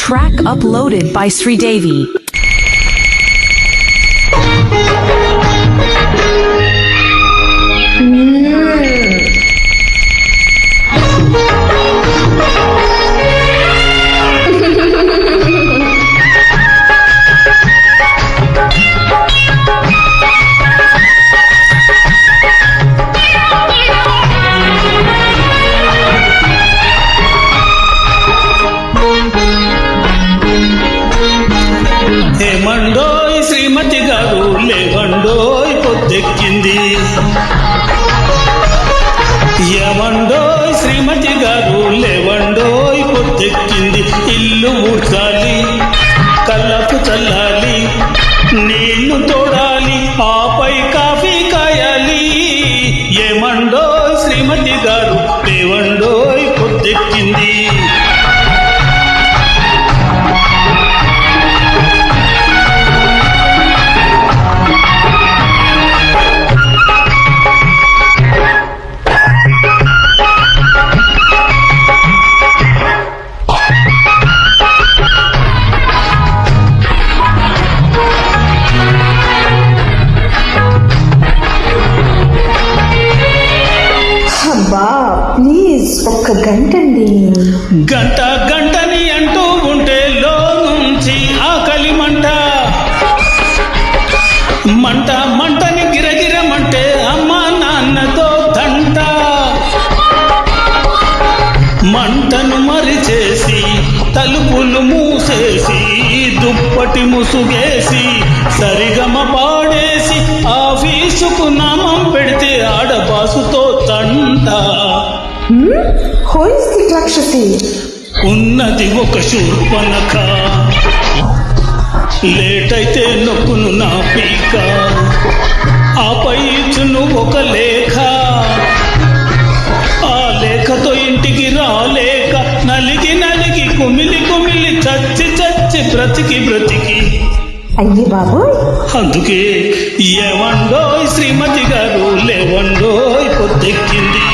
Track uploaded by Sridevi. ఏమండోయ్ శ్రీమతి గారు లేవండోయ్ పొద్దెక్కింది. ఏమండోయ్ శ్రీమతి గారు లేవండోయ్ పొద్దెక్కింది. ఇల్లు ఊడ్చాలి, కళ్ళకు చల్లాలి, నీళ్లు తోడాలి, ఆపై కాఫీ కాయాలి. ఏమండోయ్ శ్రీమతి గారు లేవండోయ్ పొద్దెక్కింది. ప్లీజ్ ఒక్క గంటండి. గంట గంటని అంటూ ఉంటే లో నుంచి ఆకలి మంట, మంట మంటని గిరగిరమంటే అమ్మా నాన్నతో తంట. మంటను మరిచేసి తలుపులు మూసేసి దుప్పటి ముసుగేసి సరిగమ పాడేసి ఆఫీసుకు నామం పెడితే ఆడబాసుతో తంట. Who is the రాక్షసి? ఉన్నది ఒక శూర్పణఖ, లేట్ అయితే నొక్కును నా పీక, ఆపై ఇచ్చును ఒక లేఖ. ఆ లేఖతో ఇంటికి రాలేక నలిగి నలిగి కుమిలి కుమిలి చచ్చి చచ్చి బ్రతికి బ్రతికి. అయ్యి బాబోయ్, అందుకే ఏమండోయ్ శ్రీమతి గారు లేవండోయ్ పొద్దెక్కింది.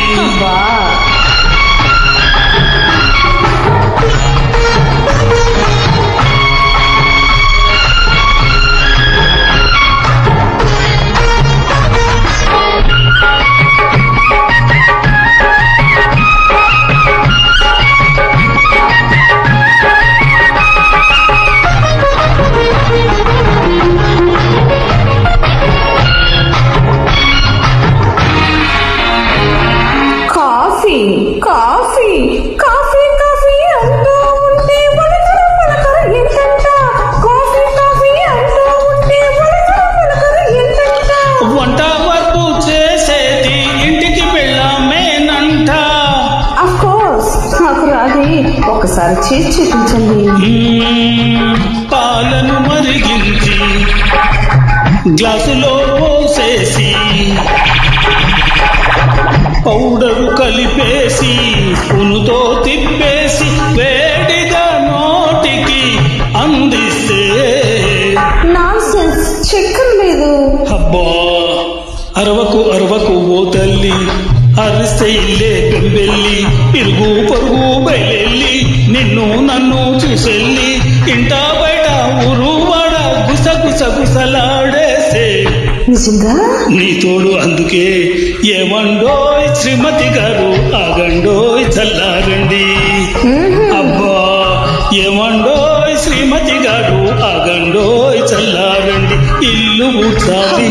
కాఫీ కాఫీ కాఫీ కాఫీ అంటూ ఉంటే వలకర వలకర ఎంతంట. కాఫీ కాఫీ అంటూ ఉంటే వలకర వలకర ఎంతంట. వంట వరకు చేసేది ఇంటికి వెళ్ళామేనంట. అఫ్ కోర్స్ నాకు రాది, ఒకసారి చేసి చూపించండి. పాలను మరిగించి గ్లాసులో పోసేసి పౌడరు కలిపేసి స్పూనుతో తిప్పేసి వేడిగా నోటికి అందిస్తే నాన్సెన్స్, చక్కెర లేదు. అబ్బా అరవకు అరవకు ఓ తల్లి, అరిస్తే ఇల్లే పెంబెల్లి, ఇరుగు పరుగు బయలెల్లి నిన్ను నన్ను చూసెల్లి ఇంట బయట ఊరు వాడ గుసగుసగుసలాడేసే నిజంగా నీ తోడు. అందుకే ఏమండోయ్ శ్రీమతి గారు ఆగండోయ్ చల్లారండి. అబ్బా ఏమండోయ్ శ్రీమతి గారు ఆగండోయ్ చల్లారండి. ఇల్లు ఊడ్చాలి,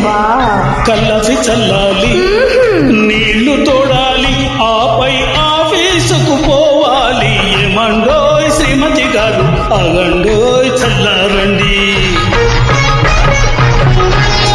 కళ్ళసి చల్లాలి, నీళ్లు తోడాలి, ఆపై ఆఫీసుకు పోవాలి. ఏమండోయ్ శ్రీమతి గారు ఆగండోయ్ చల్లారండి.